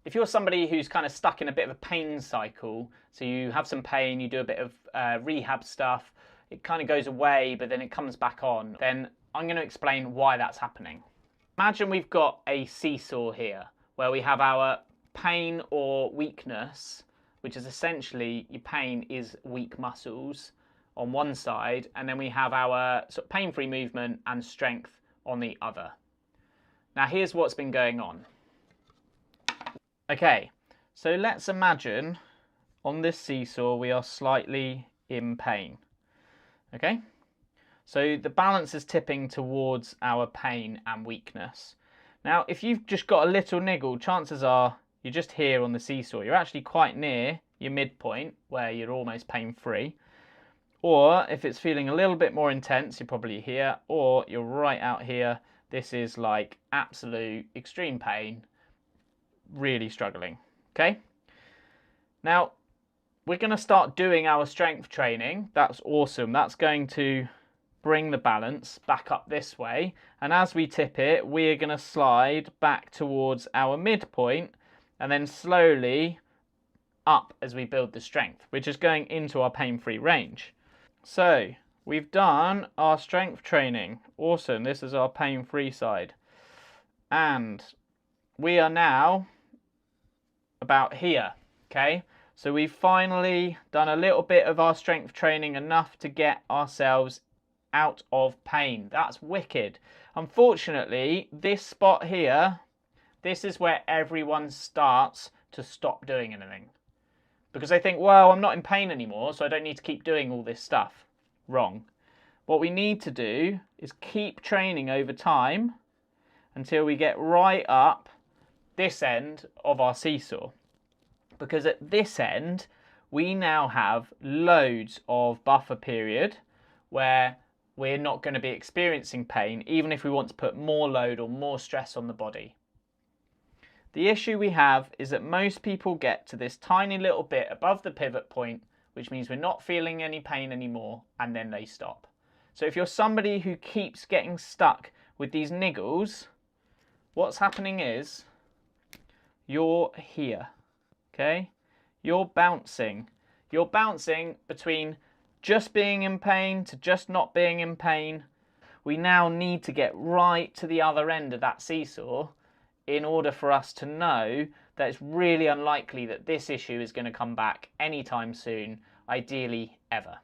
If you're somebody who's kind of stuck in a bit of a pain cycle, so you have some pain, you do a bit of rehab stuff, it kind of goes away, but then it comes back on, then I'm going to explain why that's happening. Imagine we've got a seesaw here, where we have our pain or weakness, which is essentially your pain is weak muscles on one side, and then we have our sort of pain-free movement and strength on the other. Now here's what's been going on. Okay, so let's imagine on this seesaw we are slightly in pain. Okay, so the balance is tipping towards our pain and weakness. Now if you've just got a little niggle, chances are you're just here on the seesaw. You're actually quite near your midpoint where you're almost pain-free. Or if it's feeling a little bit more intense, you're probably here, or you're right out here. This is like absolute extreme pain, really struggling. Okay, now we're going to start doing our strength training. That's awesome. That's going to bring the balance back up this way, and as we tip it, we're going to slide back towards our midpoint and then slowly up as we build the strength. We're just going into our pain-free range. So we've done our strength training. Awesome. This is our pain-free side, and we are now about here. Okay, so we've finally done a little bit of our strength training, enough to get ourselves out of pain. That's wicked. Unfortunately, this spot here, this is where everyone starts to stop doing anything, because they think, well, I'm not in pain anymore, so I don't need to keep doing all this stuff. Wrong. What we need to do is keep training over time until we get right up this end of our seesaw, because at this end we now have loads of buffer period where we're not going to be experiencing pain, even if we want to put more load or more stress on the body. The issue we have is that most people get to this tiny little bit above the pivot point, which means we're not feeling any pain anymore, and then they stop. So if you're somebody who keeps getting stuck with these niggles, what's happening is you're here, okay? You're bouncing. You're bouncing between just being in pain to just not being in pain. We now need to get right to the other end of that seesaw in order for us to know that it's really unlikely that this issue is going to come back anytime soon, ideally ever.